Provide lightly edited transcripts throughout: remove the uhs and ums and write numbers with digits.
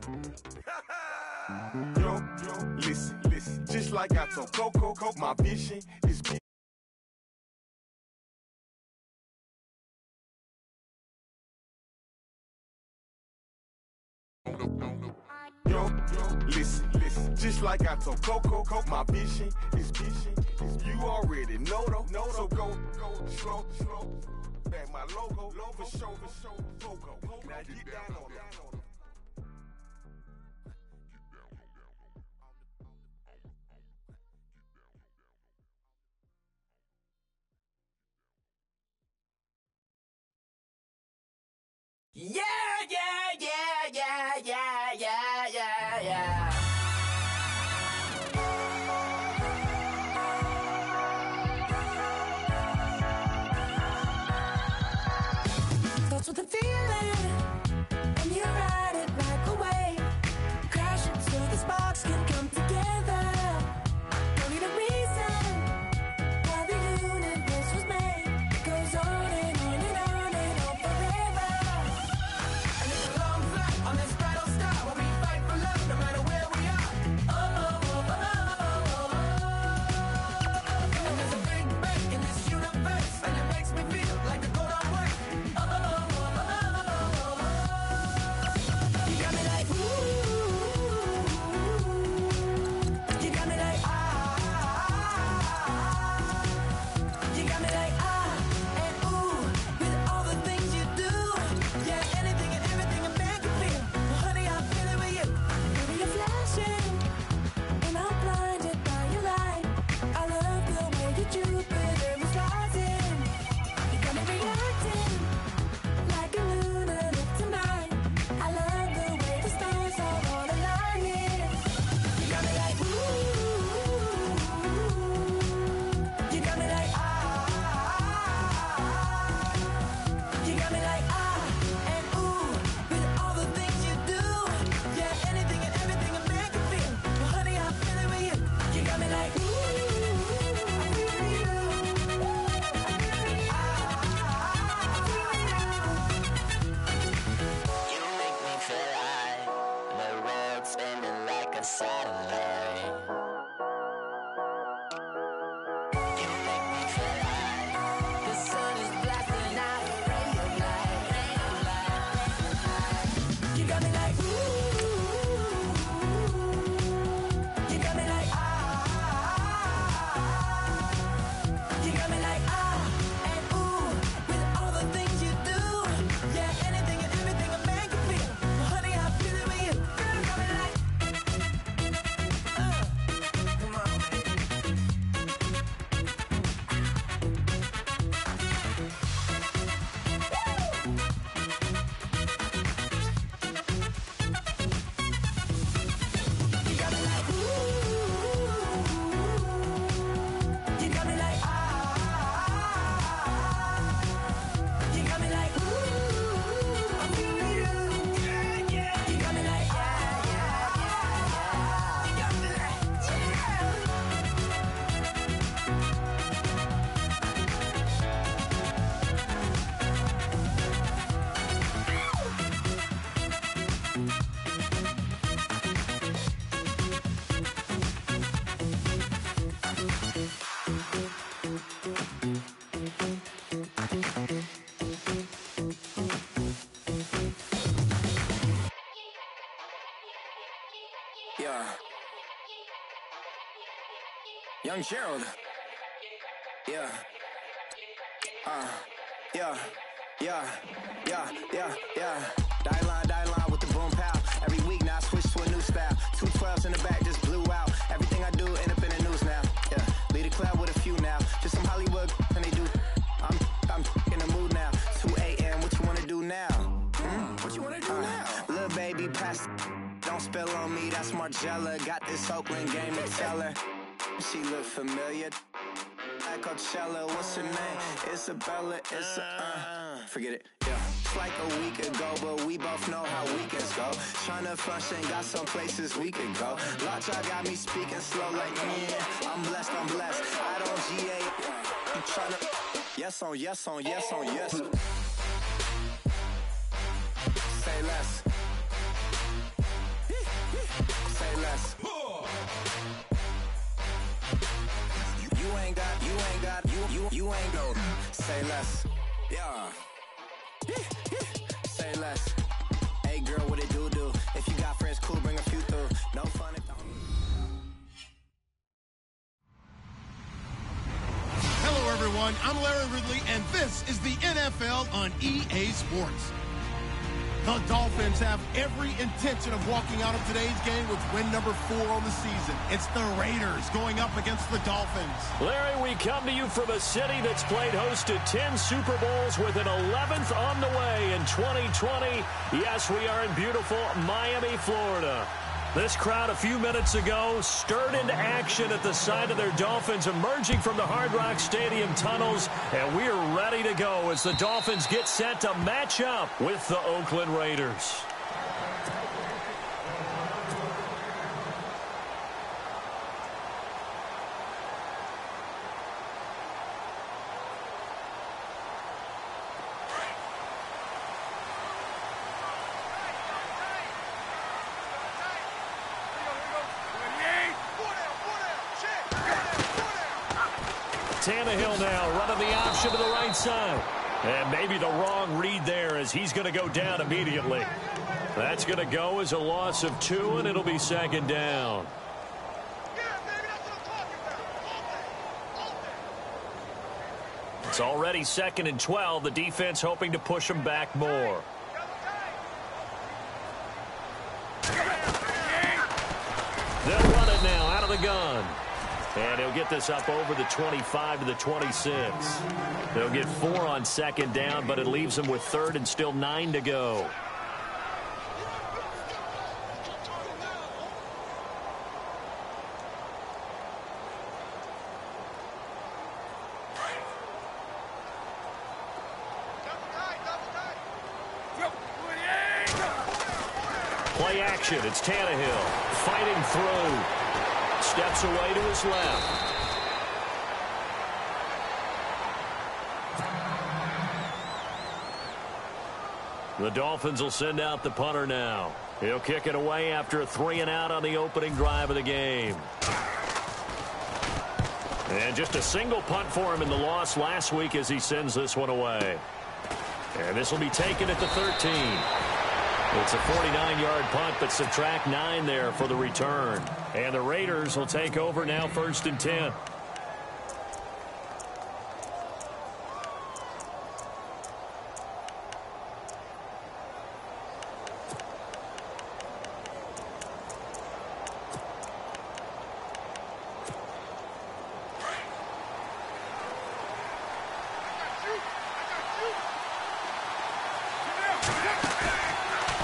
Yo, listen, just like I told Coco, my vision is big. Yo, listen, just like I told Coco, my vision is you already know though, so go slow, back my logo, for show, Coco, now get down on it. Yeah. Starts with a feeling, and you ride it like a wave. Crash it so the sparks can come together. Don't need a reason why the universe was made. It goes on and on and on and on forever. And it's a long flight on this battle star where we fight for love no matter where we are. And there's a big break in this universe, and it makes me feel like the go don't work. You got me like ooh, you got me like you got me like and ooh, with all the things you do, yeah, anything and everything a man can feel. Well, honey, I feel it with you. Baby, you're flashing, and I'm blinded by your light. I love the way you Jupiter is rising. You got me reacting like a lunatic tonight. I love the way the stars are all aligning. You got me like ooh, you got me like you got me like and ooh, with all the things you do, yeah, anything and everything a man can feel. Well, honey, I feel it with you. You got me like ooh, I feel it with you. You make me feel like the world's spinning like a satellite. You make me feel like The sun is blasting out a ray of light. You got me like ooh, you got me like you got me like and ooh, with all the things you do, yeah, anything and everything a man can feel. Well, honey, I feel it with you. Girl, you got me like come on, you got me like ooh, you got me like you got me like ooh, I'm feeling you, yeah. You got me like you got me like Yeah. Young Gerald. Yeah. Yeah. Die line with the boom pow. Every week now I switch to a new style. 212s in the back just blew out. Everything I do end up in the news now. Yeah. Lead a club with a few now. Just some Hollywood and they do. I'm in the mood now. 2 a.m. What you wanna do now? What you wanna do now? Little baby pass. Don't spill on me, that's Margella. Got this Oakland game to tell her. She look familiar. At Coachella, what's her name? Isabella, forget it, yeah. It's like a week ago, but we both know how weekends go. Tryna function, got some places we could go. Lot y'all got me speaking slow like, yeah, I'm blessed. I don't GA, you tryna, yes on yes. Say less. ain't go. Say less. Yeah. Say less. Hey girl, what it do? If you got friends, cool, bring a few through. No fun if the Hello, everyone. I'm Larry Ridley, and this is the NFL on EA Sports. The Dolphins have every intention of walking out of today's game with win number 4 on the season. It's the Raiders going up against the Dolphins. Larry, we come to you from a city that's played host to 10 Super Bowls with an 11th on the way in 2020. Yes, we are in beautiful Miami, Florida. This crowd a few minutes ago stirred into action at the sight of their Dolphins emerging from the Hard Rock Stadium tunnels, and we are ready to go as the Dolphins get set to match up with the Oakland Raiders. Tannehill now running the option to the right side. And maybe the wrong read there as he's going to go down immediately. That's going to go as a loss of 2, and it'll be second down. It's already 2nd and 12. The defense hoping to push them back more. They'll run it now out of the gun. And he'll get this up over the 25 to the 26. They'll get 4 on second down, but it leaves them with 3rd and still 9 to go. Play action. It's Tannehill fighting through. Steps away to his left. The Dolphins will send out the punter now. He'll kick it away after a 3-and-out on the opening drive of the game. And just a single punt for him in the loss last week as he sends this one away. And this will be taken at the 13. It's a 49-yard punt, but subtract 9 there for the return. And the Raiders will take over now 1st and 10.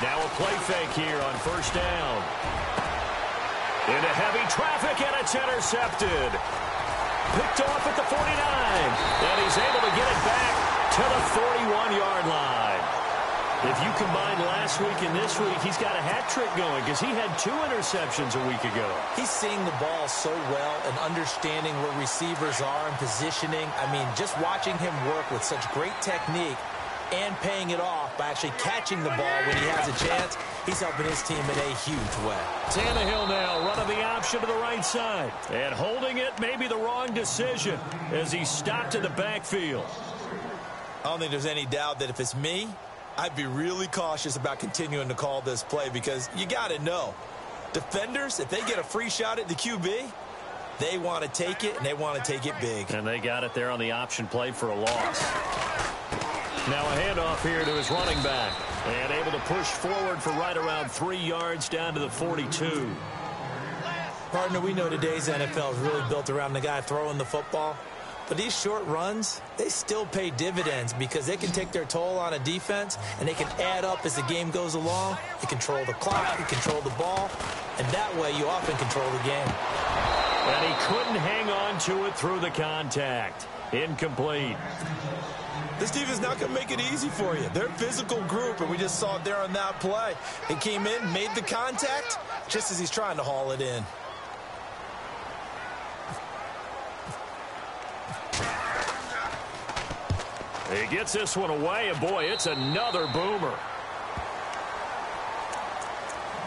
Now a play fake here on 1st down. Into heavy traffic, and it's intercepted. Picked off at the 49. And he's able to get it back to the 41-yard line. If you combine last week and this week, he's got a hat trick going because he had 2 interceptions a week ago. He's seeing the ball so well and understanding where receivers are and positioning. I mean, just watching him work with such great technique and paying it off by actually catching the ball when he has a chance, he's helping his team in a huge way. Tannehill now running the option to the right side. And holding it may be the wrong decision as he stopped in the backfield. I don't think there's any doubt that if it's me, I'd be really cautious about continuing to call this play because you got to know, defenders, if they get a free shot at the QB, they want to take it, and they want to take it big. And they got it there on the option play for a loss. Now a handoff here to his running back. And able to push forward for right around 3 yards down to the 42. Partner, we know today's NFL is really built around the guy throwing the football. But these short runs, they still pay dividends because they can take their toll on a defense, and they can add up as the game goes along. You control the clock, you control the ball, and that way you often control the game. And he couldn't hang on to it through the contact. Incomplete. This defense not going to make it easy for you. They're a physical group, and we just saw it there on that play. He came in, made the contact, just as he's trying to haul it in. He gets this one away, and boy, it's another boomer.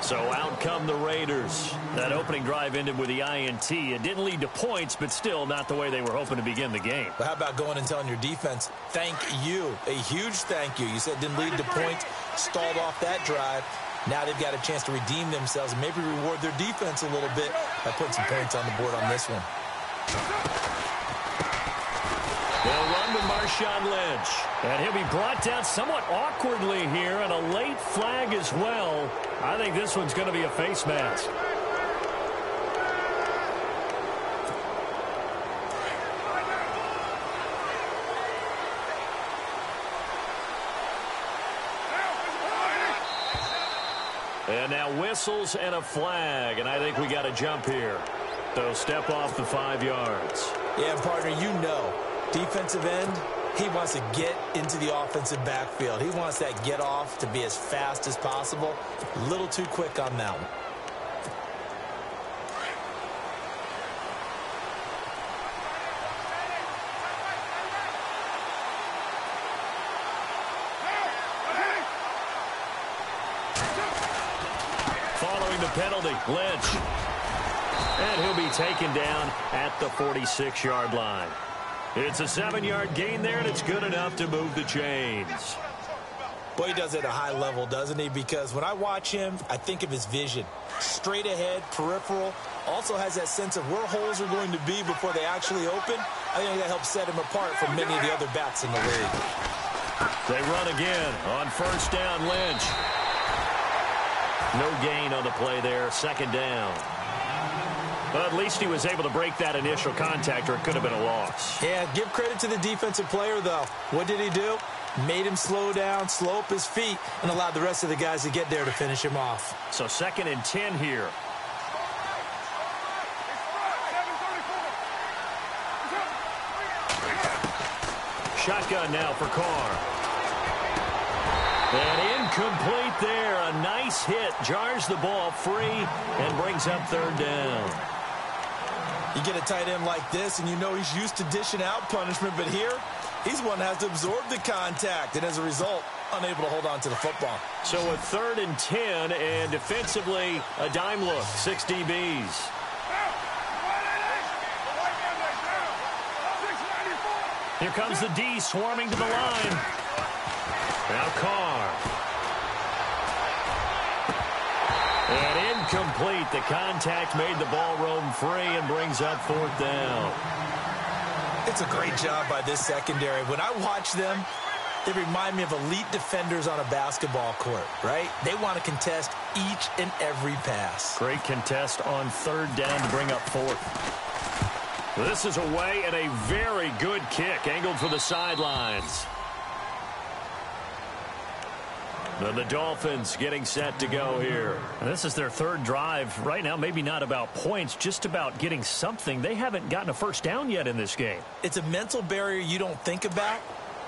So out come the Raiders. That opening drive ended with the INT. It didn't lead to points, but still not the way they were hoping to begin the game. But how about going and telling your defense, thank you, a huge thank you. You said it didn't lead to points, stalled off that drive. Now they've got a chance to redeem themselves and maybe reward their defense a little bit by putting some points on the board on this one. They'll run with Marshawn Lynch. And he'll be brought down somewhat awkwardly here, and a late flag as well. I think this one's going to be a face mask. And now whistles and a flag, and I think we got a jump here. So step off the 5 yards. Yeah, partner, you know, defensive end, he wants to get into the offensive backfield. He wants that get off to be as fast as possible. A little too quick on that one. Following the penalty, Lynch. And he'll be taken down at the 46-yard line. It's a 7-yard gain there, and it's good enough to move the chains. Boy, he does it at a high level, doesn't he? Because when I watch him, I think of his vision. Straight ahead, peripheral. Also has that sense of where holes are going to be before they actually open. I think that helps set him apart from many of the other backs in the league. They run again on first down, Lynch. No gain on the play there, second down. But at least he was able to break that initial contact, or it could have been a loss. Yeah, give credit to the defensive player, though. What did he do? Made him slow down, slow up his feet, and allowed the rest of the guys to get there to finish him off. So 2nd and 10 here. Shotgun now for Carr. And incomplete there. A nice hit. Jars the ball free and brings up 3rd down. You get a tight end like this, and you know he's used to dishing out punishment, but here, he's one that has to absorb the contact, and as a result, unable to hold on to the football. So a 3rd and 10, and defensively, a dime look, 6 DBs. Here comes the D swarming to the line. Now Carr. And incomplete. The contact made the ball roam free and brings up 4th down. It's a great job by this secondary. When I watch them, they remind me of elite defenders on a basketball court, right? They want to contest each and every pass. Great contest on 3rd down to bring up 4th. This is away and a very good kick, angled for the sidelines. The Dolphins getting set to go here. And this is their 3rd drive. Right now, maybe not about points, just about getting something. They haven't gotten a first down yet in this game. It's a mental barrier you don't think about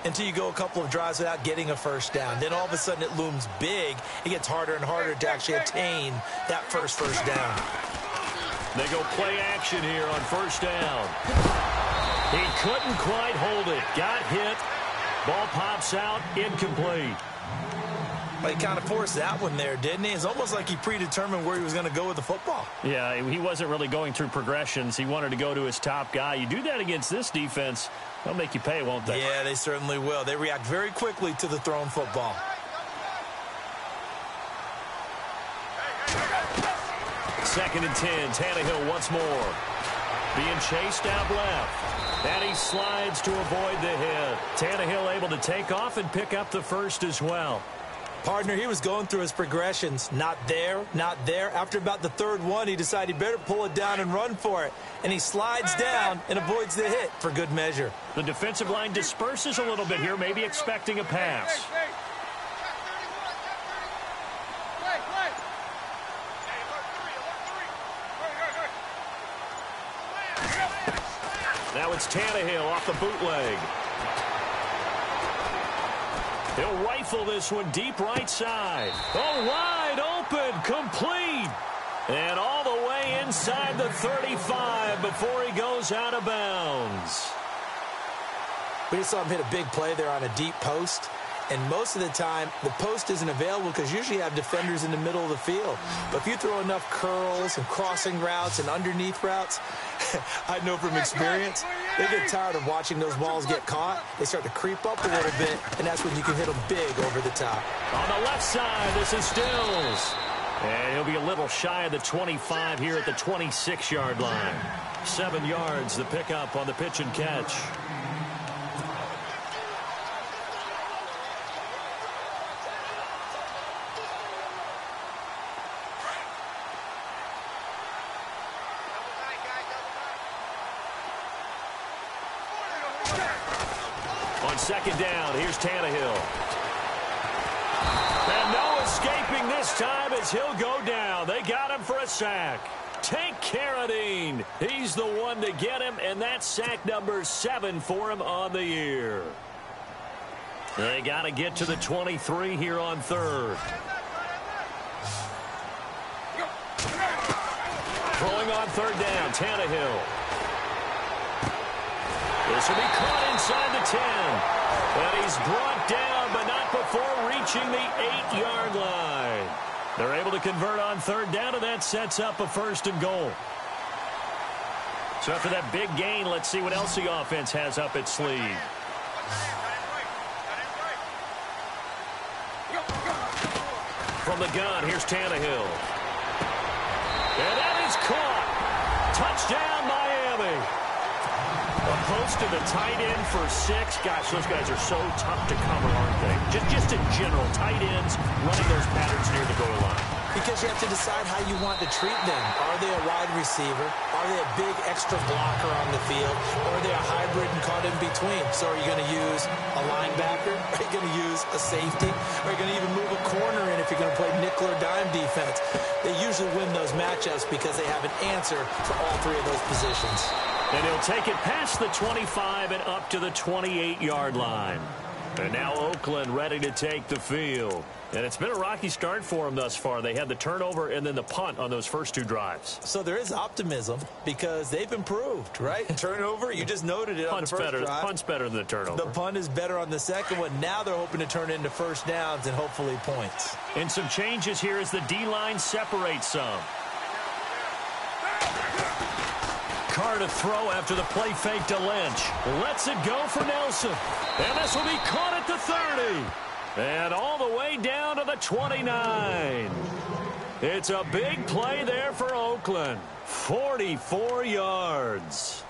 until you go a couple of drives without getting a first down. Then all of a sudden it looms big. It gets harder and harder to actually attain that first down. They go play action here on 1st down. He couldn't quite hold it. Got hit. Ball pops out. Incomplete. Well, he kind of forced that one there, didn't he? It's almost like he predetermined where he was going to go with the football. Yeah, he wasn't really going through progressions. He wanted to go to his top guy. You do that against this defense, they'll make you pay, won't they? Yeah, they certainly will. They react very quickly to the thrown football. Second and 10, Tannehill once more. Being chased out left. And he slides to avoid the hit. Tannehill able to take off and pick up the first as well. Partner, he was going through his progressions. Not there, not there. After about the 3rd one, he decided he better pull it down and run for it. And he slides down and avoids the hit for good measure. The defensive line disperses a little bit here, maybe expecting a pass. Now it's Tannehill off the bootleg. He'll rifle this one deep right side. Oh, wide open, complete. And all the way inside the 35 before he goes out of bounds. We just saw him hit a big play there on a deep post. And most of the time, the post isn't available because usually you have defenders in the middle of the field. But if you throw enough curls and crossing routes and underneath routes, I know from experience, they get tired of watching those balls get caught. They start to creep up a little bit, and that's when you can hit them big over the top. On the left side, this is Stills. And he'll be a little shy of the 25 here at the 26-yard line. 7 yards, the pickup on the pitch and catch. On second down, here's Tannehill. And no escaping this time as he'll go down. They got him for a sack. Tank Carradine. He's the one to get him, and that's sack number 7 for him on the year. They got to get to the 23 here on third. Throwing on third down, Tannehill. This will be caught inside the 10. And he's brought down, but not before reaching the 8-yard line. They're able to convert on third down, and that sets up a 1st and goal. So after that big gain, let's see what else the offense has up its sleeve. From the gun, here's Tannehill. And that is caught. Touchdown, Miami. A post to the tight end for 6. Gosh, those guys are so tough to cover, aren't they? Just in general, tight ends running those patterns near the goal line. Because you have to decide how you want to treat them. Are they a wide receiver? Are they a big extra blocker on the field? Or are they a hybrid and caught in between? So are you going to use a linebacker? Are you going to use a safety? Are you going to even move a corner in if you're going to play nickel or dime defense? They usually win those matchups because they have an answer for all 3 of those positions. And he'll take it past the 25 and up to the 28-yard line. And now Oakland ready to take the field. And it's been a rocky start for them thus far. They had the turnover and then the punt on those first 2 drives. So there is optimism because they've improved, right? Turnover, you just noted it on the first drive. Punt's better than the turnover. The punt is better on the second one. Now they're hoping to turn it into first downs and hopefully points. And some changes here as the D-line separates some. Carr to throw after the play fake to Lynch. Lets it go for Nelson. And this will be caught at the 30. And all the way down to the 29. It's a big play there for Oakland. 44 yards.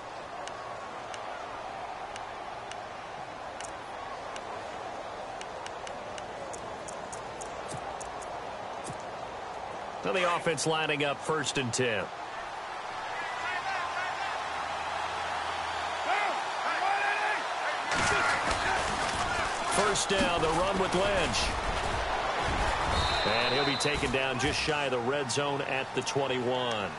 Now the offense lining up 1st and 10. First down, the run with Lynch. And he'll be taken down just shy of the red zone at the 21.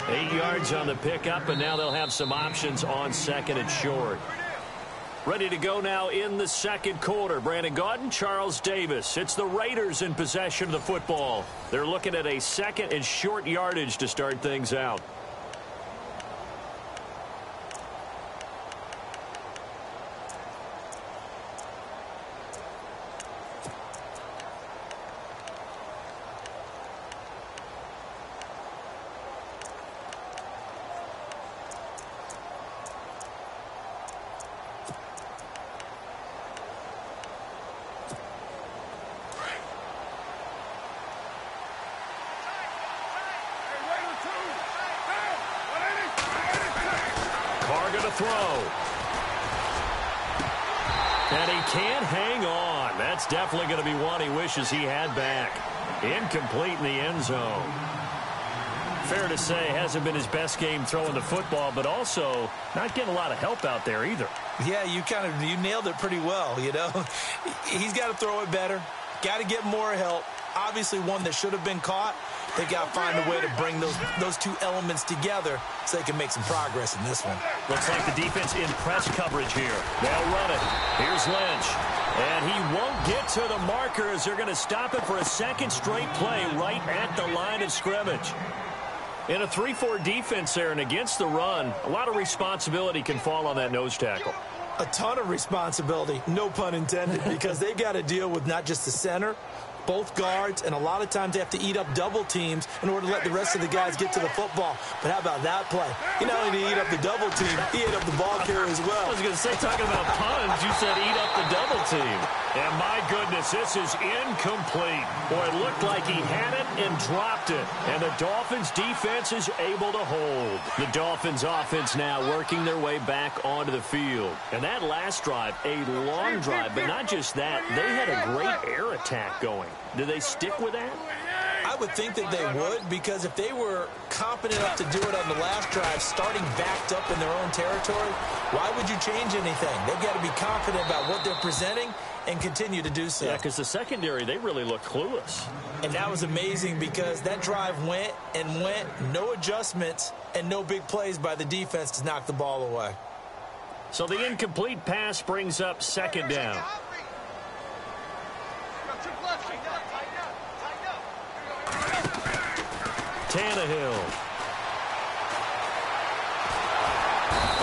8 yards on the pickup, and now they'll have some options on 2nd and short. Ready to go now in the 2nd quarter. Brandon Gaudin, Charles Davis. It's the Raiders in possession of the football. They're looking at a 2nd and short yardage to start things out. Throw. And he can't hang on. That's definitely going to be one he wishes he had back. Incomplete in the end zone. Fair to say, hasn't been his best game throwing the football, but also not getting a lot of help out there either. Yeah, you nailed it pretty well, you know. He's got to throw it better. Got to get more help. Obviously one that should have been caught. They got to find a way to bring those 2 elements together so they can make some progress in this one. Looks like the defense in press coverage here. They'll run it. Here's Lynch. And he won't get to the marker as they're going to stop it for a 2nd straight play right at the line of scrimmage. In a 3-4 defense there and against the run, a lot of responsibility can fall on that nose tackle. A ton of responsibility, no pun intended, because they've got to deal with not just the center, both guards, and a lot of times they have to eat up double teams in order to let the rest of the guys get to the football. But how about that play? He not only did he eat up the double team, he ate up the ball carrier as well. I was going to say, talking about puns, you said eat up the double team. And my goodness, this is incomplete. Boy, it looked like he had it and dropped it. And the Dolphins defense is able to hold. The Dolphins offense now working their way back onto the field. And that last drive, a long drive, but not just that, they had a great air attack going. Do they stick with that? I would think that they would, because if they were competent enough to do it on the last drive, starting backed up in their own territory, why would you change anything? They've got to be confident about what they're presenting and continue to do so. Yeah, because the secondary, they really looked clueless. And that was amazing because that drive went and went, no adjustments, and no big plays by the defense to knock the ball away. So the incomplete pass brings up second down. Tannehill.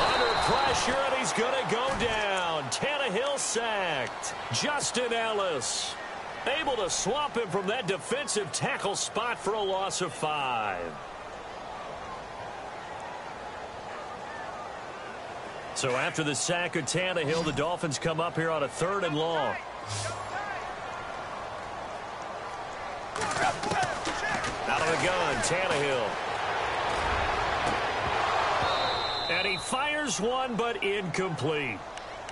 Under pressure, and he's going to go down. Tannehill sacked. Justin Ellis able to swamp him from that defensive tackle spot for a loss of 5. So after the sack of Tannehill, the Dolphins come up here on a 3rd and long. Out of the gun, Tannehill. And he fires one, but incomplete.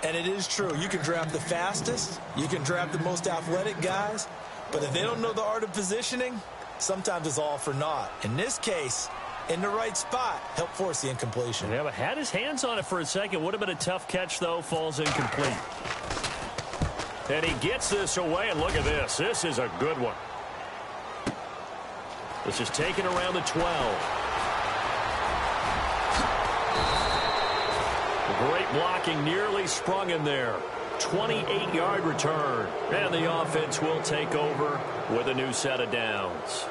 And it is true. You can draft the fastest. You can draft the most athletic guys. But if they don't know the art of positioning, sometimes it's all for naught. In this case, in the right spot, helped force the incompletion. Yeah, but had his hands on it for a second. Would have been a tough catch, though. Falls incomplete. And he gets this away, and look at this. This is a good one. This is taken around the 12. Great blocking, nearly sprung in there. 28-yard return. And the offense will take over with a new set of downs.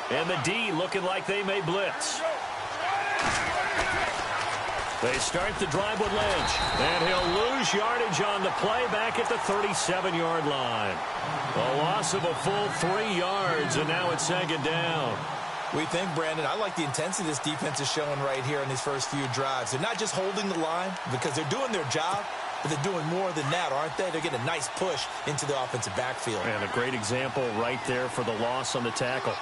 And the D looking like they may blitz. They start the drive with Lynch. And he'll lose yardage on the play back at the 37-yard line. A loss of a full 3 yards, and now it's second down. We think, Brandon, I like the intensity this defense is showing right here in these first few drives. They're not just holding the line because they're doing their job, but they're doing more than that, aren't they? They're getting a nice push into the offensive backfield. And a great example right there for the loss on the tackle.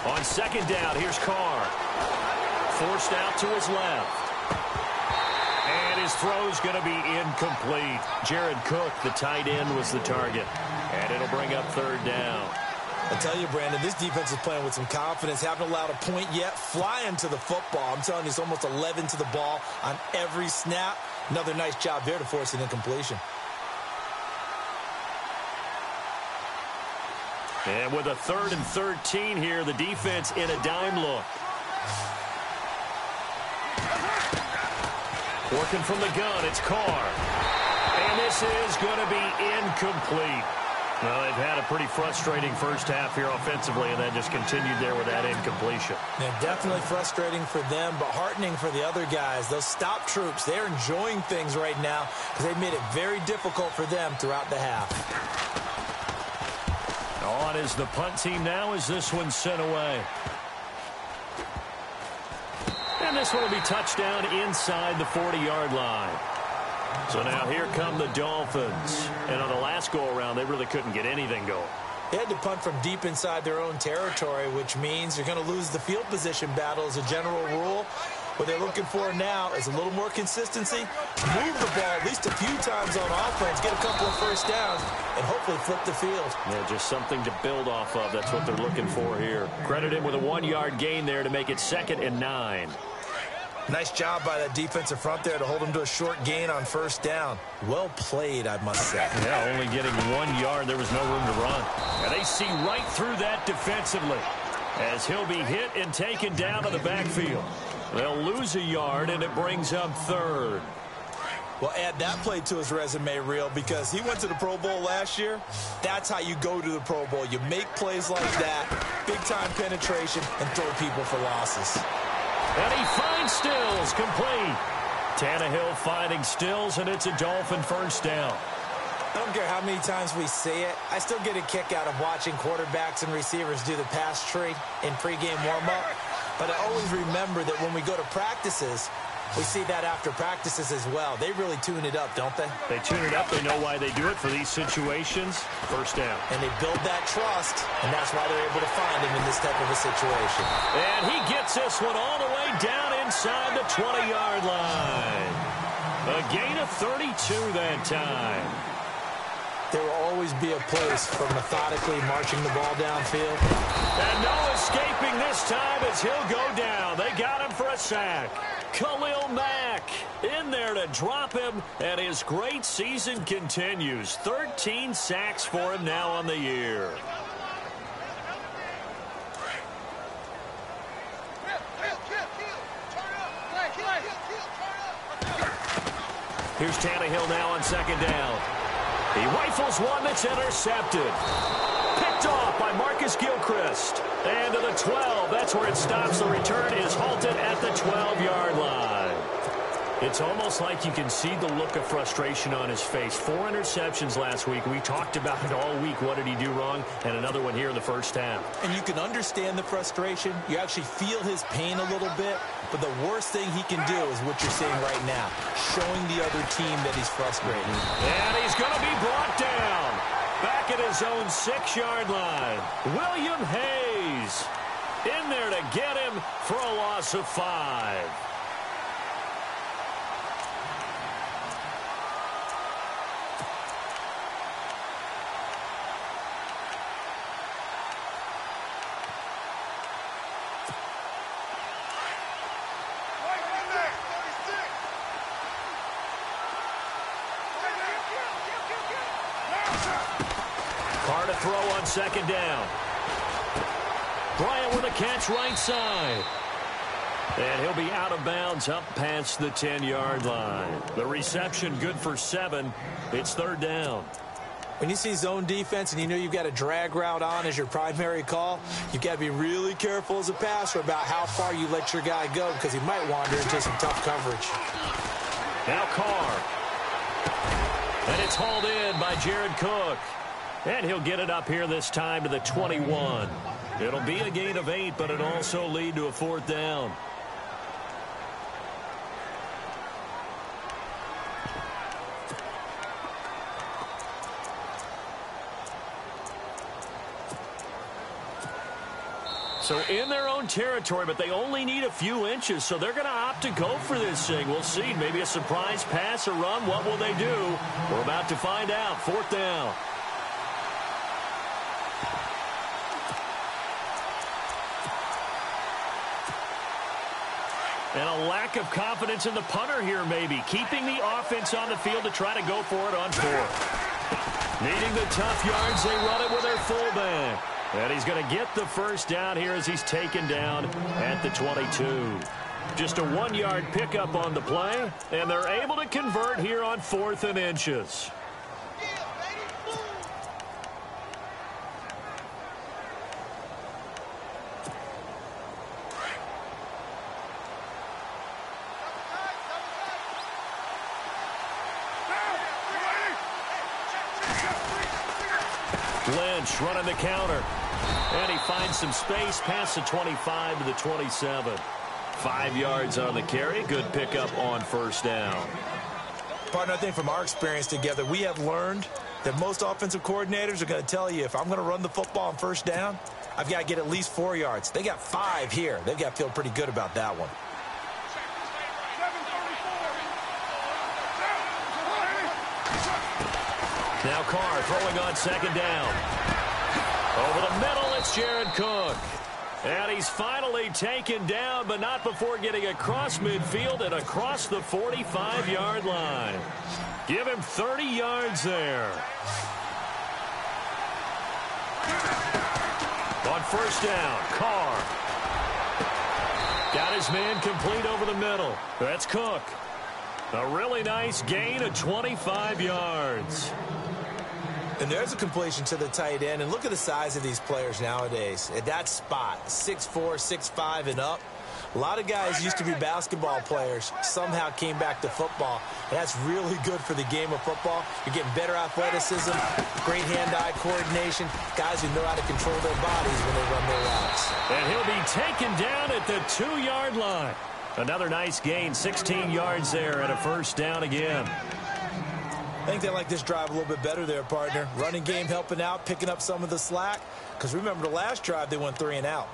On second down, here's Carr. Forced out to his left. And his throw's going to be incomplete. Jared Cook, the tight end, was the target. And it'll bring up third down. I tell you, Brandon, this defense is playing with some confidence. Haven't allowed a point yet. Flying to the football. I'm telling you, it's almost 11 to the ball on every snap. Another nice job there to force an incompletion. And with a 3rd and 13 here, the defense in a dime look. Working from the gun, it's Carr. And this is going to be incomplete. Well, they've had a pretty frustrating first half here offensively, and then just continued there with that incompletion. Yeah, definitely frustrating for them, but heartening for the other guys. Those stop troops, they're enjoying things right now because they've made it very difficult for them throughout the half. On is the punt team now as this one's sent away. And this one will be touchdown inside the 40-yard line. So now here come the Dolphins. And on the last go-around, they really couldn't get anything going. They had to punt from deep inside their own territory, which means you're going to lose the field position battle as a general rule. What they're looking for now is a little more consistency, move the ball at least a few times on offense, get a couple of first downs, and hopefully flip the field. Yeah, just something to build off of. That's what they're looking for here. Credit him with a 1-yard gain there to make it 2nd and 9. Nice job by that defensive front there to hold him to a short gain on first down. Well played, I must say. Yeah, only getting 1 yard. There was no room to run. And they see right through that defensively. as he'll be hit and taken down to the backfield. They'll lose a yard, and it brings up third. Well, add that play to his resume reel because he went to the Pro Bowl last year. That's how you go to the Pro Bowl. You make plays like that, big-time penetration, and throw people for losses. And he finds Stills, complete. Tannehill finding Stills, and it's a Dolphin first down. I don't care how many times we see it. I still get a kick out of watching quarterbacks and receivers do the pass tree in pregame warm-up. But I always remember that when we go to practices, we see that after practices as well. They really tune it up, don't they? They tune it up. They know why they do it for these situations. First down. And they build that trust, and that's why they're able to find him in this type of a situation. And he gets this one all the way down inside the 20-yard line. A gain of 32 that time. There will always be a place for methodically marching the ball downfield. And no escaping this time as he'll go down. They got him for a sack. Khalil Mack in there to drop him, and his great season continues. 13 sacks for him now on the year. Here's Tannehill now on second down. He rifles one that's intercepted. Picked off by Marcus Gilchrist. And to the 12. That's where it stops. The return is halted at the 12-yard line. It's almost like you can see the look of frustration on his face. 4 interceptions last week. We talked about it all week. What did he do wrong? And another one here in the first half. And you can understand the frustration. You actually feel his pain a little bit. But the worst thing he can do is what you're seeing right now, showing the other team that he's frustrated. And he's going to be brought down. Back at his own 6-yard line. William Hayes in there to get him for a loss of 5. To throw on second down. Bryant with a catch right side. And he'll be out of bounds up past the 10-yard line. The reception good for 7. It's third down. When you see zone defense and you know you've got a drag route on as your primary call, you've got to be really careful as a passer about how far you let your guy go because he might wander into some tough coverage. Now Carr. And it's hauled in by Jared Cook. And he'll get it up here this time to the 21. It'll be a gain of 8, but it'll also lead to a fourth down. So in their own territory, but they only need a few inches, so they're going to opt to go for this thing. We'll see. Maybe a surprise pass or run. What will they do? We're about to find out. Fourth down. And a lack of confidence in the punter here, maybe. Keeping the offense on the field to try to go for it on fourth. Needing the tough yards, they run it with their fullback. And he's going to get the first down here as he's taken down at the 22. Just a 1-yard pickup on the play, and they're able to convert here on 4th and inches. Lynch running the counter. And he finds some space past the 25 to the 27. 5 yards on the carry. Good pickup on first down. Partner, I think from our experience together, we have learned that most offensive coordinators are going to tell you if I'm going to run the football on first down, I've got to get at least 4 yards. They got 5 here. They've got to feel pretty good about that one. Now Carr throwing on second down. Over the middle, it's Jared Cook. And he's finally taken down, but not before getting across midfield and across the 45-yard line. Give him 30 yards there. On On first down, Carr. Got his man complete over the middle. That's Cook. A really nice gain of 25 yards. And there's a completion to the tight end. And look at the size of these players nowadays. At that spot, 6'4", 6'5", and up. A lot of guys used to be basketball players, somehow came back to football. And that's really good for the game of football. You're getting better athleticism, great hand-eye coordination, guys who know how to control their bodies when they run their routes. And he'll be taken down at the 2-yard line. Another nice gain, 16 yards there, and a first down again. I think they like this drive a little bit better there, partner. Running game helping out, picking up some of the slack. Because remember the last drive, they went 3 and out.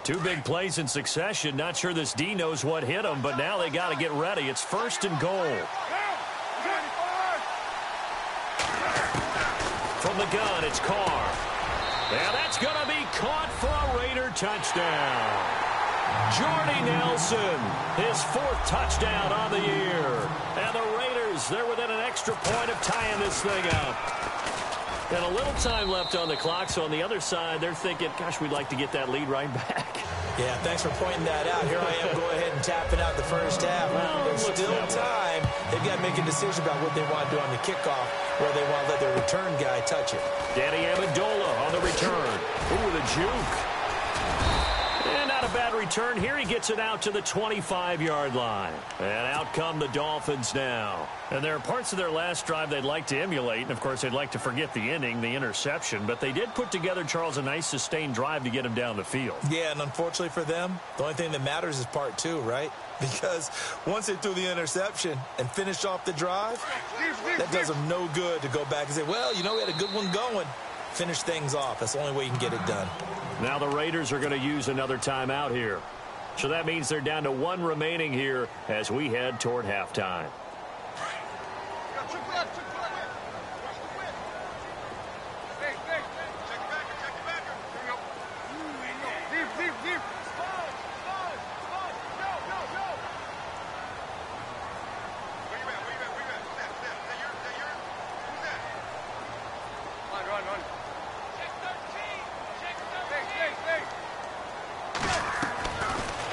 2 big plays in succession. Not sure this D knows what hit them, but now they got to get ready. It's first and goal. From the gun, it's Carr. And that's going to be caught for a Raider touchdown. Jordy Nelson, his 4th touchdown on the year. And the Raiders, they're within an extra point of tying this thing up. And a little time left on the clock, so on the other side, they're thinking, gosh, we'd like to get that lead right back. Yeah, thanks for pointing that out. Here I am, go ahead and tapping out the first half. Well, there's still time. They've got to make a decision about what they want to do on the kickoff, where they want to let their return guy touch it. Danny Amendola on the return. Ooh, the juke. And not a bad return here. He gets it out to the 25-yard line. And out come the Dolphins now. And there are parts of their last drive they'd like to emulate. And, of course, they'd like to forget the inning, the interception. But they did put together, Charles, a nice sustained drive to get him down the field. Yeah, and unfortunately for them, the only thing that matters is part 2, right? Because once they threw the interception and finished off the drive, that does them no good to go back and say, well, you know, we had a good one going. Finish things off. That's the only way you can get it done. Now the Raiders are going to use another timeout here. So that means they're down to 1 remaining here as we head toward halftime.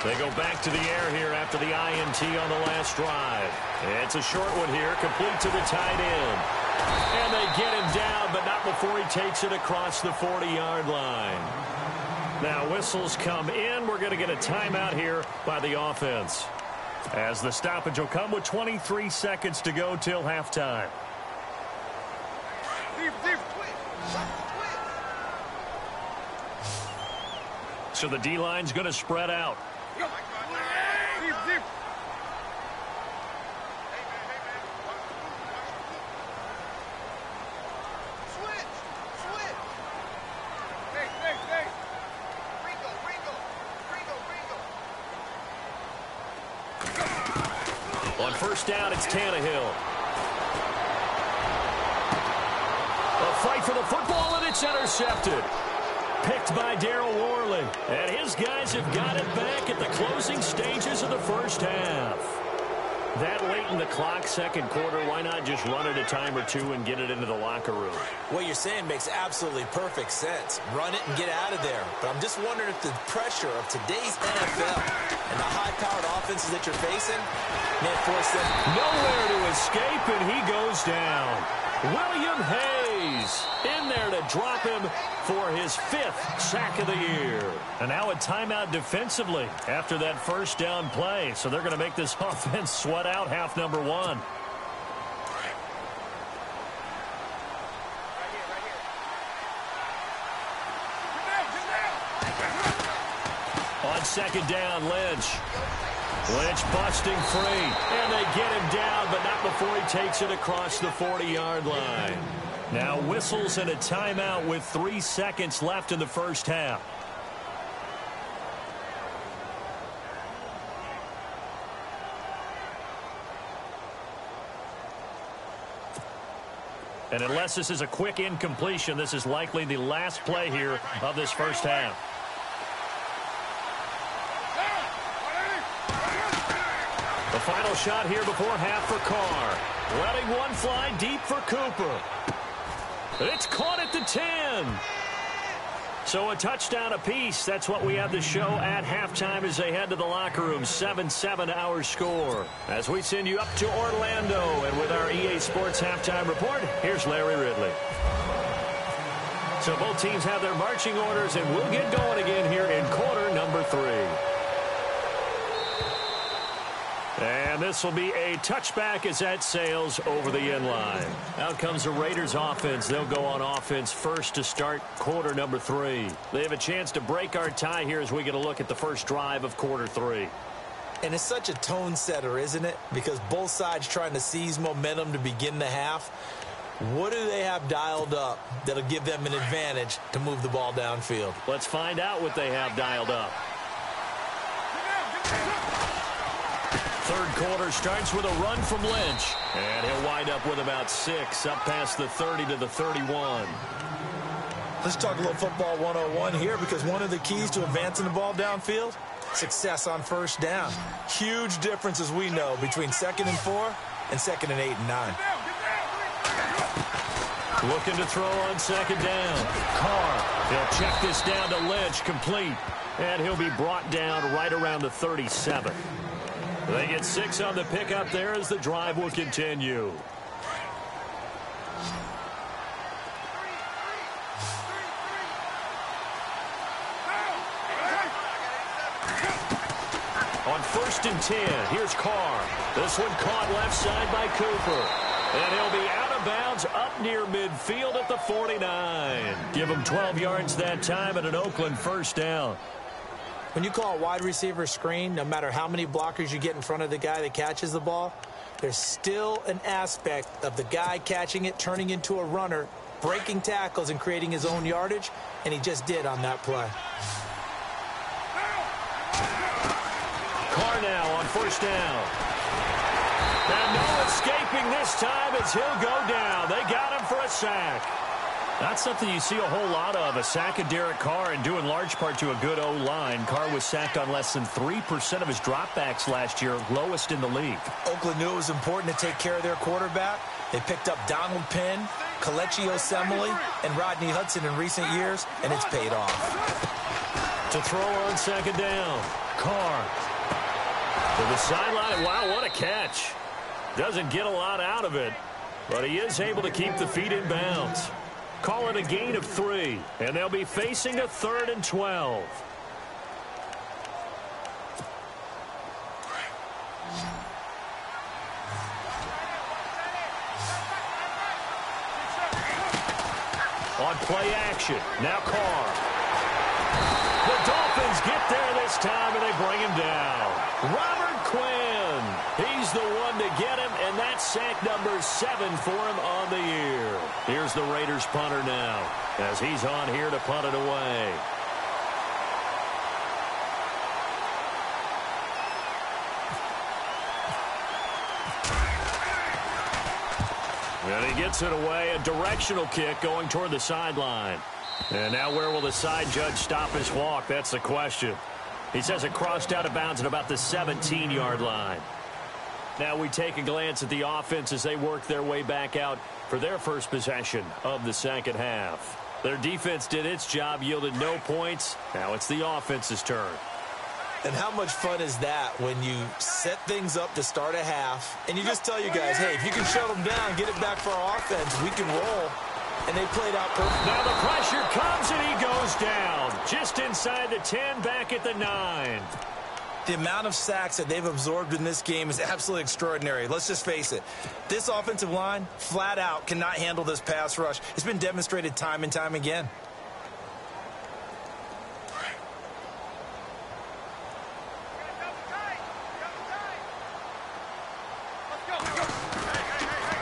They go back to the air here after the INT on the last drive. It's a short one here, complete to the tight end. And they get him down, but not before he takes it across the 40-yard line. Now whistles come in. We're going to get a timeout here by the offense, as the stoppage will come with 23 seconds to go till halftime. So the D-line's going to spread out. On first down, it's Tannehill. A fight for the football, and it's intercepted. Picked by Darryl Worley. And his guys have got it back at the closing stages of the first half. That late in the clock, second quarter, why not just run it a time or two and get it into the locker room? What you're saying makes absolutely perfect sense. Run it and get out of there. But I'm just wondering if the pressure of today's NFL and the high-powered offenses that you're facing may force them nowhere to escape, and he goes down. William Hayes in there to drop him for his 5th sack of the year. And now a timeout defensively after that first down play. So they're going to make this offense sweat out half number 1. On second down, Lynch busting free, and they get him down, but not before he takes it across the 40-yard line. Now whistles and a timeout with 3 seconds left in the first half. And unless this is a quick incompletion, this is likely the last play here of this first half. The final shot here before half for Carr. Letting one fly deep for Cooper. It's caught at the 10. So a touchdown apiece. That's what we have to show at halftime as they head to the locker room. 7-7 our score. As we send you up to Orlando, and with our EA Sports halftime report, here's Larry Ridley. So both teams have their marching orders, and we'll get going again here in quarter number 3. And this will be a touchback as that sails over the end line. Out comes the Raiders offense. They'll go on offense first to start quarter number 3. They have a chance to break our tie here as we get a look at the first drive of quarter 3. And it's such a tone setter, isn't it? Because both sides trying to seize momentum to begin the half. What do they have dialed up that'll give them an advantage to move the ball downfield? Let's find out what they have dialed up. Third quarter starts with a run from Lynch. And he'll wind up with about 6, up past the 30 to the 31. Let's talk a little football 101 here, because one of the keys to advancing the ball downfield, success on first down. Huge difference, as we know, between 2nd and 4 and 2nd and 8 and 9. Looking to throw on 2nd down. Carr. He'll check this down to Lynch, complete. And he'll be brought down right around the 37. They get 6 on the pickup there as the drive will continue. On 1st and 10, here's Carr. This one caught left side by Cooper. And he'll be out of bounds up near midfield at the 49. Give him 12 yards that time at an Oakland first down. When you call a wide receiver screen, no matter how many blockers you get in front of the guy that catches the ball, there's still an aspect of the guy catching it, turning into a runner, breaking tackles and creating his own yardage, and he just did on that play. Carr now on 1st down. And no escaping this time as he'll go down. They got him for a sack. That's something you see a whole lot of, a sack of Derek Carr, and due in large part to a good O-line. Carr was sacked on less than 3% of his dropbacks last year, lowest in the league. Oakland knew it was important to take care of their quarterback. They picked up Donald Penn, Kelechi Osemele, and Rodney Hudson in recent years, and it's paid off. To throw on 2nd down, Carr. To the sideline. Wow, what a catch. Doesn't get a lot out of it, but he is able to keep the feet in bounds. Call it a gain of 3, and they'll be facing a 3rd and 12. On play action, now Carr. The Dolphins get there this time, and they bring him down. Robert Quinn, he's the one to get him, and that's sack number 7 for him on the year. Here's the Raiders punter now, as he's on here to punt it away. And he gets it away, a directional kick going toward the sideline. And now where will the side judge stop his walk? That's the question. He says it crossed out of bounds at about the 17-yard line. Now we take a glance at the offense as they work their way back out for their first possession of the second half. Their defense did its job, yielded no points. Now it's the offense's turn. And how much fun is that when you set things up to start a half, and you just tell you guys, hey, if you can shut them down, get it back for our offense, we can roll. And they played out perfect. Now the pressure comes, and he goes down. Just inside the 10, back at the 9. The amount of sacks that they've absorbed in this game is absolutely extraordinary. Let's just face it. This offensive line, flat out, cannot handle this pass rush. It's been demonstrated time and time again.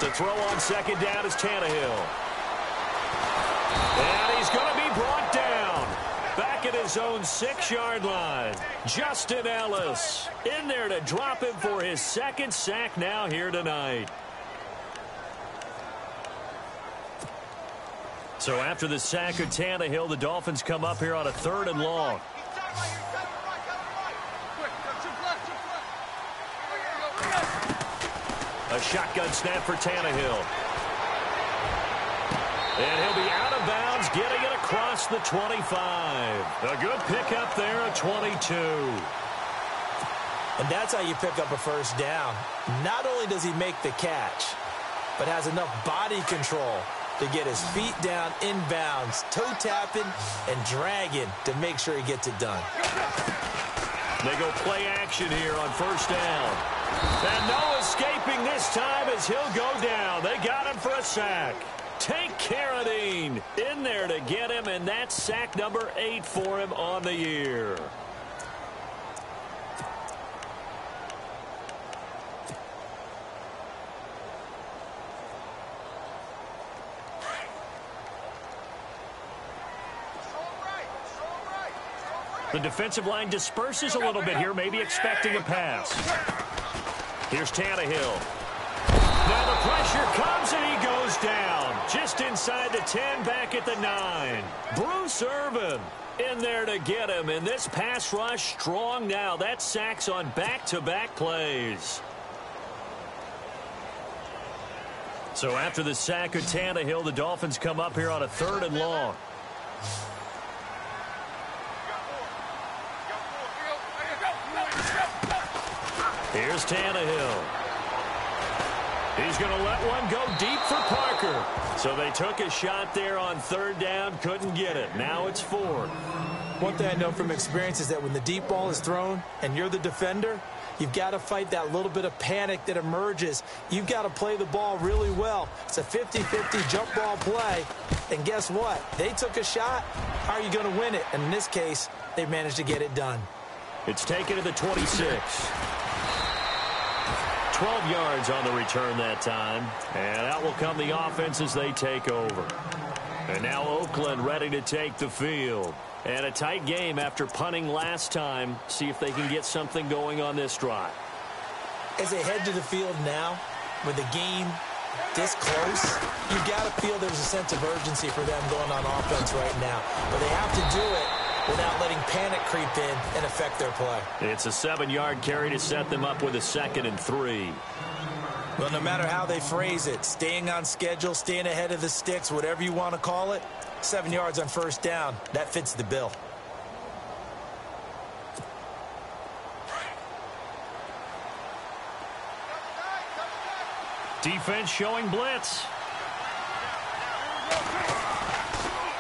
The throw on 2nd down is Tannehill. And he's going to be brought down. Back at his own 6-yard line. Justin Ellis in there to drop him for his 2nd sack now here tonight. So after the sack of Tannehill, the Dolphins come up here on a 3rd and long. A shotgun snap for Tannehill. And he'll be out of bounds, getting it across the 25. A good pickup there at 22. And that's how you pick up a first down. Not only does he make the catch, but has enough body control to get his feet down inbounds, toe tapping and dragging to make sure he gets it done. They go play action here on first down. And no escaping this time as he'll go down. They got him for a sack. Tank Carradine in there to get him, and that's sack number 8 for him on the year. The defensive line disperses a little bit here, maybe expecting a pass. Here's Tannehill. Now the pressure comes and he goes down. Just inside the 10, back at the 9. Bruce Irvin in there to get him. And this pass rush strong now. That's sacks on back-to-back plays. So after the sack of Tannehill, the Dolphins come up here on a 3rd and long. Here's Tannehill. He's going to let one go deep for Parker. So they took a shot there on 3rd down, couldn't get it. Now it's 4th. One thing I know from experience is that when the deep ball is thrown and you're the defender, you've got to fight that little bit of panic that emerges. You've got to play the ball really well. It's a 50-50 jump ball play. And guess what? They took a shot. How are you going to win it? And in this case, they managed to get it done. It's taken to the 26. 12 yards on the return that time. And out will come the offense as they take over. And now Oakland ready to take the field. And a tight game after punting last time. See if they can get something going on this drive. As they head to the field now, with the game this close, you've got to feel there's a sense of urgency for them going on offense right now. But they have to do it without letting panic creep in and affect their play. It's a 7-yard carry to set them up with a 2nd and 3. Well, no matter how they phrase it, staying on schedule, staying ahead of the sticks, whatever you want to call it, 7 yards on first down, that fits the bill. Defense showing blitz.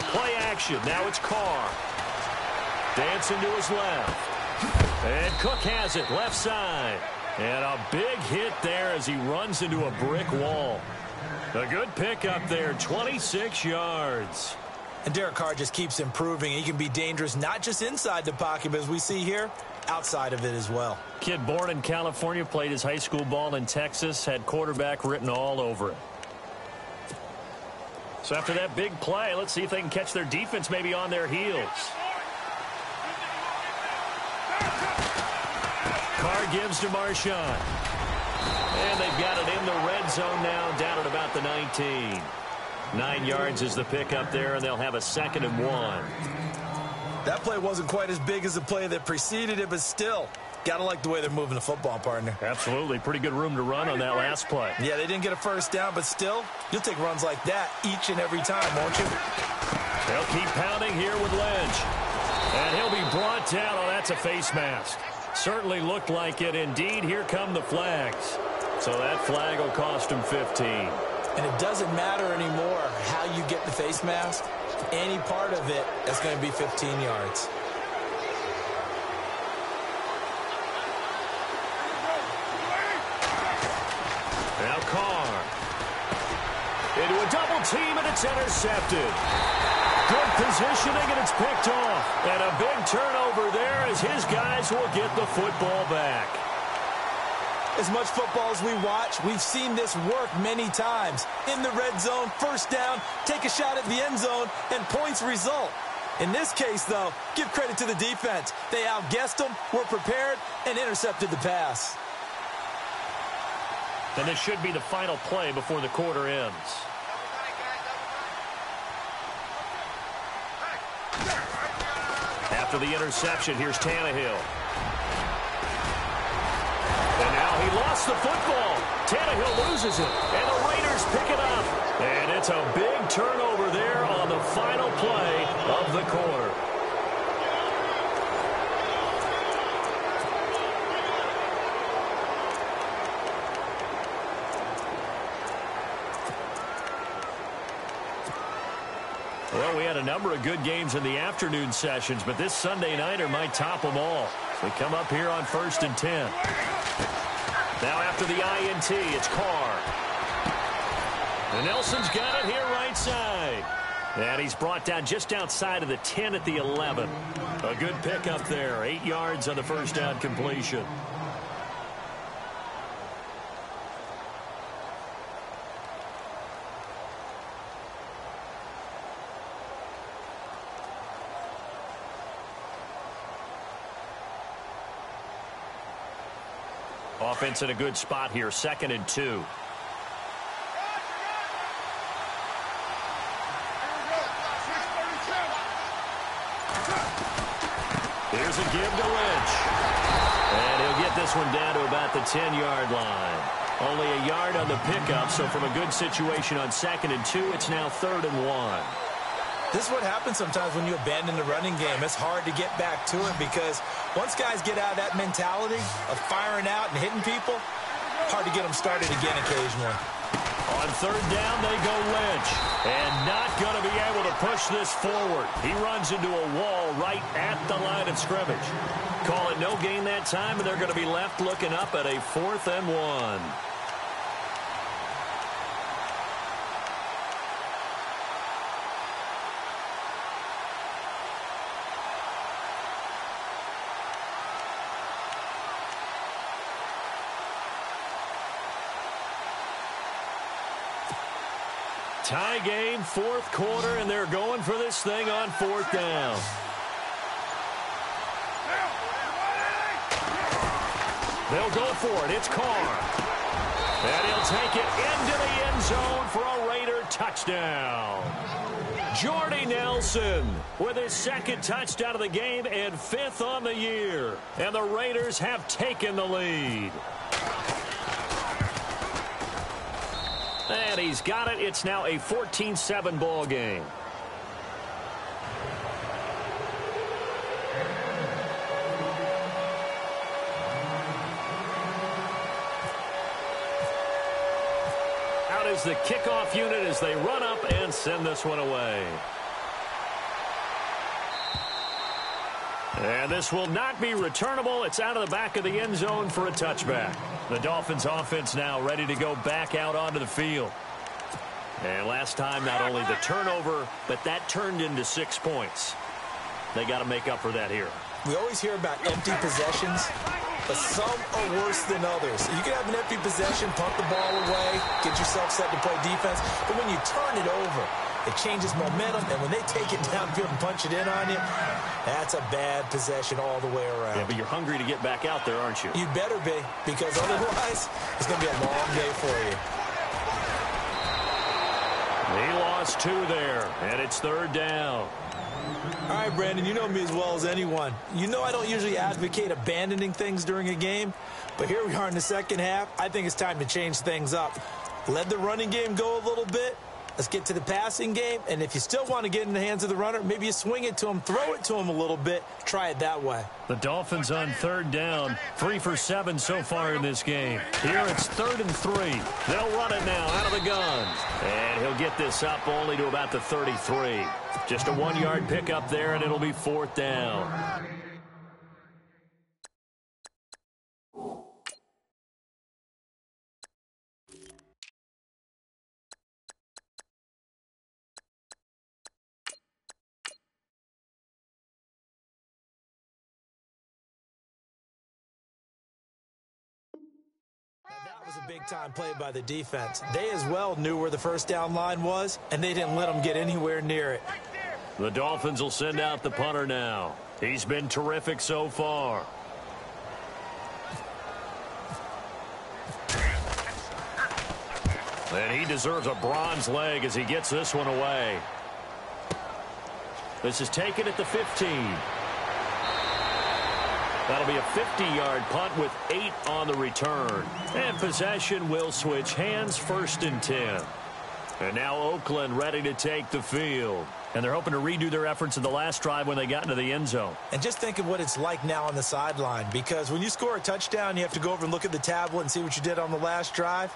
Play action. Now it's Carr. Dancing to his left. And Cook has it left side. And a big hit there as he runs into a brick wall. A good pickup there, 26 yards. And Derek Carr just keeps improving. He can be dangerous not just inside the pocket, but as we see here, outside of it as well. Kid born in California, played his high school ball in Texas, had quarterback written all over it. So after that big play, let's see if they can catch their defense maybe on their heels. Carr gives to Marshawn. And they've got it in the red zone now, down at about the 19. 9 yards is the pickup there, and they'll have a 2nd and 1. That play wasn't quite as big as the play that preceded it, but still, got to like the way they're moving the football, partner. Absolutely. Pretty good room to run on that last play. Yeah, they didn't get a first down, but still, you'll take runs like that each and every time, won't you? They'll keep pounding here with Lynch. And he'll be brought down. Oh, that's a face mask. Certainly looked like it. Indeed, here come the flags. So that flag will cost him 15. And it doesn't matter anymore how you get the face mask. Any part of it, that's going to be 15 yards. Now Carr. Into a double team, and it's intercepted. Good positioning, and it's picked off. And a big turnover there as his guys will get the football back. As much football as we watch, we've seen this work many times. In the red zone, first down, take a shot at the end zone, and points result. In this case, though, give credit to the defense. They outguessed them, were prepared, and intercepted the pass. And this should be the final play before the quarter ends. After the interception, here's Tannehill. And now he lost the football. Tannehill loses it. And the Raiders Raiders pick it up. And it's a big turnover there on the final play of the quarter. Well, we had a number of good games in the afternoon sessions, but this Sunday nighter might top them all. We come up here on 1st and 10. Now after the INT, it's Carr. And Nelson's got it here right side. And he's brought down just outside of the 10 at the 11. A good pickup there. 8 yards on the first down completion. Offense in a good spot here, 2nd and 2. Here's a give to Lynch. And he'll get this one down to about the 10-yard line. Only a yard on the pickup, so from a good situation on 2nd and 2, it's now 3rd and 1. This is what happens sometimes when you abandon the running game. It's hard to get back to it because once guys get out of that mentality of firing out and hitting people, hard to get them started again occasionally. On 3rd down, they go Lynch. And not going to be able to push this forward. He runs into a wall right at the line of scrimmage. Call it no gain that time, and they're going to be left looking up at a 4th and 1. Tie game, 4th quarter, and they're going for this thing on 4th down. They'll go for it. It's Carr. And he'll take it into the end zone for a Raider touchdown. Jordy Nelson with his 2nd touchdown of the game and 5th on the year. And the Raiders have taken the lead. And he's got it. It's now a 14-7 ball game. Out is the kickoff unit as they run up and send this one away. And this will not be returnable. It's out of the back of the end zone for a touchback. The Dolphins offense now ready to go back out onto the field. And last time, not only the turnover, but that turned into 6 points. They got to make up for that here. We always hear about empty possessions, but some are worse than others. You can have an empty possession, punt the ball away, get yourself set to play defense, but when you turn it over, it changes momentum, and when they take it downfield and punch it in on you, that's a bad possession all the way around. Yeah, but you're hungry to get back out there, aren't you? You better be, because otherwise, it's going to be a long day for you. He lost 2 there, and it's 3rd down. All right, Brandon, you know me as well as anyone. You know I don't usually advocate abandoning things during a game, but here we are in the second half. I think it's time to change things up. Let the running game go a little bit. Let's get to the passing game, and if you still want to get in the hands of the runner, maybe you swing it to him, throw it to him a little bit, try it that way. The Dolphins on 3rd down, 3 for 7 so far in this game. Here it's 3rd and 3. They'll run it now out of the gun, and he'll get this up only to about the 33. Just a 1-yard pickup there, and it'll be 4th down. That was a big-time play by the defense. They as well knew where the first down line was, and they didn't let them get anywhere near it. The Dolphins will send out the punter now. He's been terrific so far. And he deserves a bronze leg as he gets this one away. This is taken at the 15. That'll be a 50-yard punt with 8 on the return. And possession will switch hands, 1st and 10. And now Oakland ready to take the field. And they're hoping to redo their efforts in the last drive when they got into the end zone. And just think of what it's like now on the sideline, because when you score a touchdown, you have to go over and look at the tablet and see what you did on the last drive.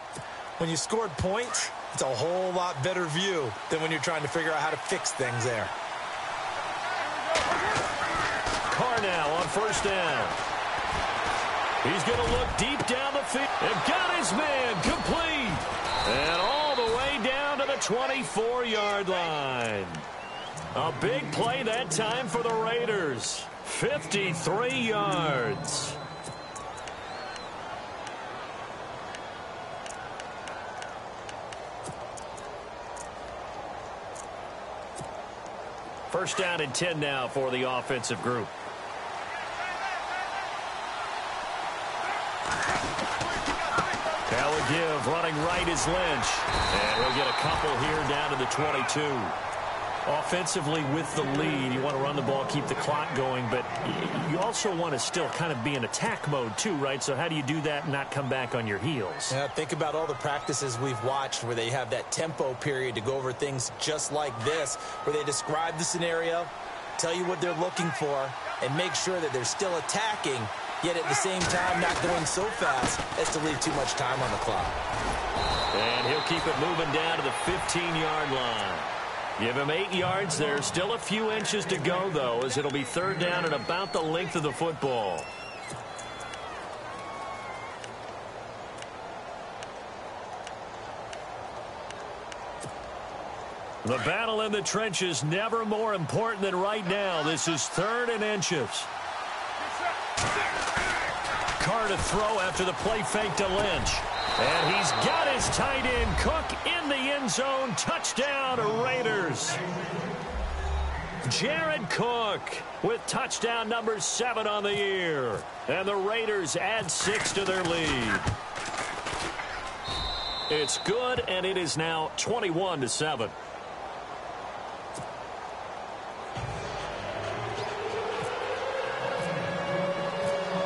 When you scored points, it's a whole lot better view than when you're trying to figure out how to fix things there. Carr now on 1st down. He's going to look deep down the field. And got his man complete. And all the way down to the 24-yard line. A big play that time for the Raiders. 53 yards. First down and 10 now for the offensive group. That'll give. Running right is Lynch. And he'll get a couple here down to the 22. Offensively with the lead, you want to run the ball, keep the clock going, but you also want to still kind of be in attack mode too, right? So how do you do that and not come back on your heels? Yeah, think about all the practices we've watched where they have that tempo period to go over things just like this, where they describe the scenario, tell you what they're looking for, and make sure that they're still attacking, yet at the same time not going so fast as to leave too much time on the clock. And he'll keep it moving down to the 15-yard line. Give him 8 yards. There's still a few inches to go, though, as it'll be 3rd down and about the length of the football. The battle in the trenches never more important than right now. This is 3rd and inches. Carr to throw after the play fake to Lynch. And he's got his tight end, Cook, in the end zone. Touchdown, Raiders. Jared Cook with touchdown number 7 on the year. And the Raiders add 6 to their lead. It's good, and it is now 21-7.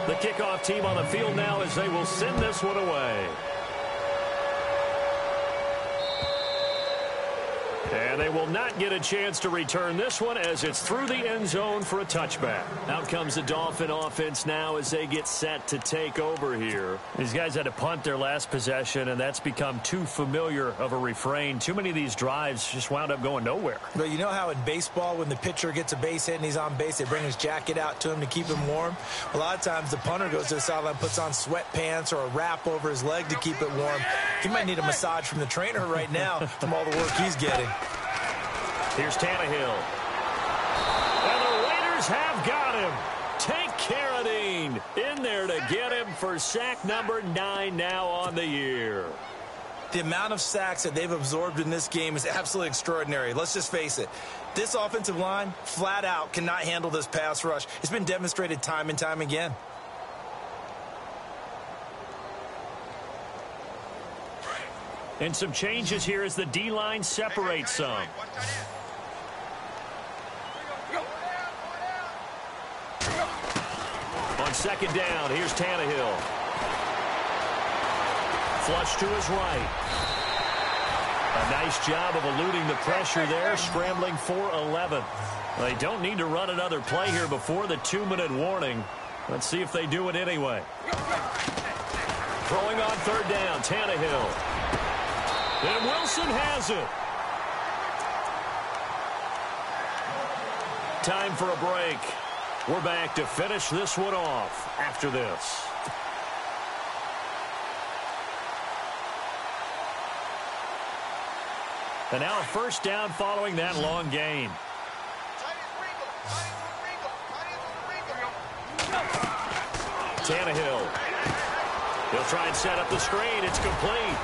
The kickoff team on the field now as they will send this one away. And they will not get a chance to return this one as it's through the end zone for a touchback. Out comes the Dolphin offense now as they get set to take over here. These guys had to punt their last possession, and that's become too familiar of a refrain. Too many of these drives just wound up going nowhere. But you know how in baseball when the pitcher gets a base hit and he's on base, they bring his jacket out to him to keep him warm? A lot of times the punter goes to the sideline, puts on sweatpants or a wrap over his leg to keep it warm. He might need a massage from the trainer right now from all the work he's getting. Here's Tannehill. And the Raiders have got him. Take Carradine in there to get him for sack number 9 now on the year. The amount of sacks that they've absorbed in this game is absolutely extraordinary. Let's just face it. This offensive line, flat out, cannot handle this pass rush. It's been demonstrated time and time again. And some changes here as the D-line separates some. On 2nd down, here's Tannehill. Flush to his right. A nice job of eluding the pressure there, scrambling for 11. They don't need to run another play here before the 2-minute warning. Let's see if they do it anyway. Throwing on 3rd down, Tannehill. And Wilson has it. Time for a break. We're back to finish this one off after this. And now a 1st down following that long gain. Tannehill. He'll try and set up the screen. It's complete.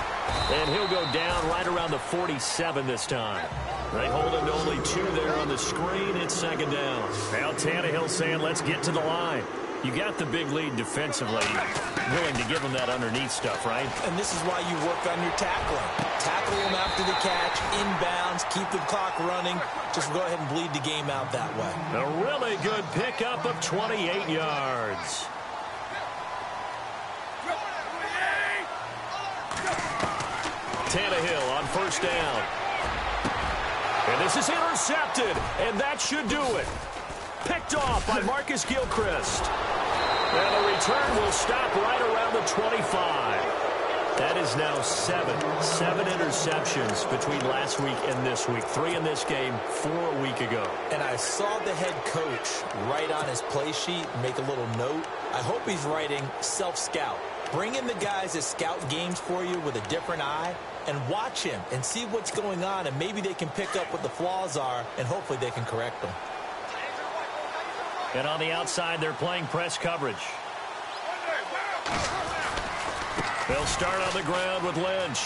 And he'll go down right around the 47 this time. They hold him to only 2 there on the screen. It's 2nd down. Now Tannehill saying, let's get to the line. You got the big lead defensively. willing to give him that underneath stuff, right? And this is why you work on your tackling. Tackle him after the catch, inbounds, keep the clock running. Just go ahead and bleed the game out that way. A really good pickup of 28 yards. Tannehill on first down. And this is intercepted, and that should do it. Picked off by Marcus Gilchrist. And the return will stop right around the 25. That is now seven interceptions between last week and this week. 3 in this game, 4 a week ago. And I saw the head coach write on his play sheet, make a little note. I hope he's writing self-scout. Bring in the guys that scout games for you with a different eye and watch him and see what's going on, and maybe they can pick up what the flaws are, and hopefully they can correct them. And on the outside, they're playing press coverage. They'll start on the ground with Lynch.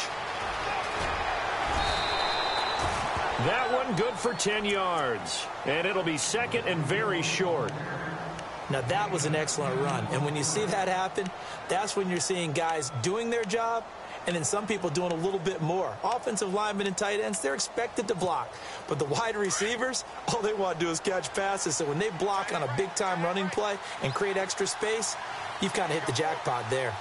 That one good for 10 yards. And it'll be second and very short. Now, that was an excellent run. And when you see that happen, that's when you're seeing guys doing their job and then some people doing a little bit more. Offensive linemen and tight ends, they're expected to block. But the wide receivers, all they want to do is catch passes. So when they block on a big-time running play and create extra space, you've kind of hit the jackpot there.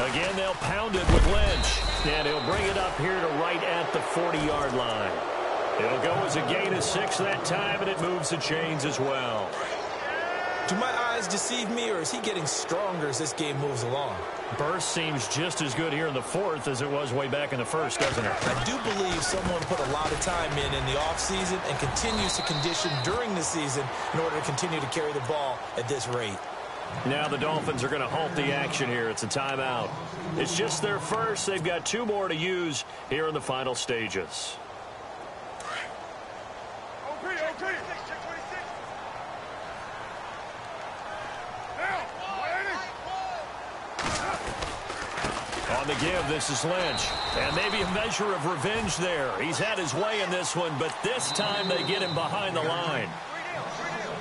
Again, they'll pound it with Lynch. And he'll bring it up here to right at the 40-yard line. It'll go as a gain of 6 that time, and it moves the chains as well. Do my eyes deceive me, or is he getting stronger as this game moves along? Burst seems just as good here in the 4th as it was way back in the 1st, doesn't it? I do believe someone put a lot of time in the offseason and continues to condition during the season in order to continue to carry the ball at this rate. Now the Dolphins are going to halt the action here. It's a timeout. It's just their first. They've got 2 more to use here in the final stages. On the give, this is Lynch. And maybe a measure of revenge there. He's had his way in this one, but this time they get him behind the line.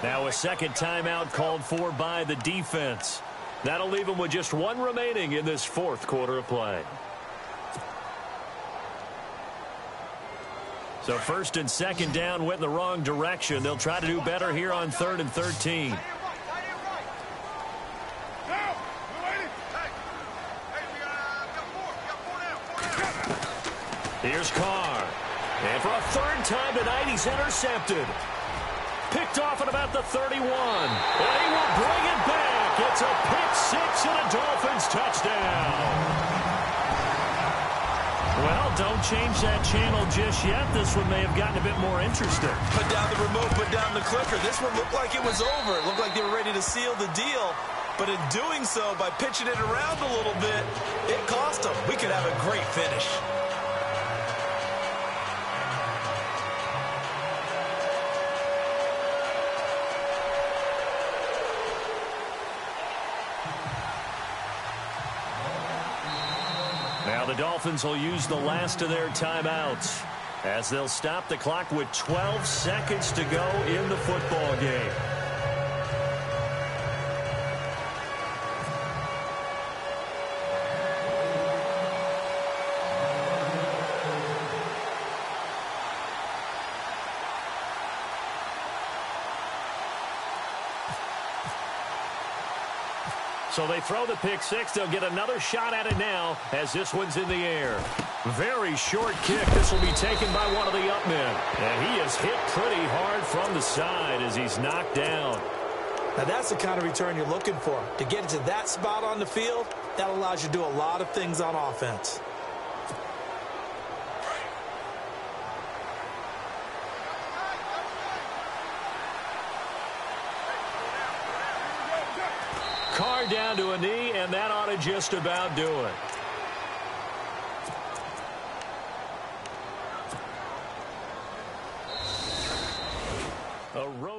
Now a second timeout called for by the defense. That'll leave him with just 1 remaining in this 4th quarter of play. So 1st and 2nd down went in the wrong direction. They'll try to do better here on 3rd and 13. Here's Carr. And for a 3rd time tonight, he's intercepted. Picked off at about the 31. And he will bring it back. It's a pick-6 and a Dolphins touchdown. Well, don't change that channel just yet. This one may have gotten a bit more interesting. Put down the remote, put down the clicker. This one looked like it was over. It looked like they were ready to seal the deal. But in doing so, by pitching it around a little bit, it cost them. We could have a great finish. Now the Dolphins will use the last of their timeouts as they'll stop the clock with 12 seconds to go in the football game. So they throw the pick-6. They'll get another shot at it now as this one's in the air. Very short kick. This will be taken by one of the up men. And he is hit pretty hard from the side as he's knocked down. Now that's the kind of return you're looking for. To get it to that spot on the field, that allows you to do a lot of things on offense. Carr down to a knee, and that ought to just about do it. A road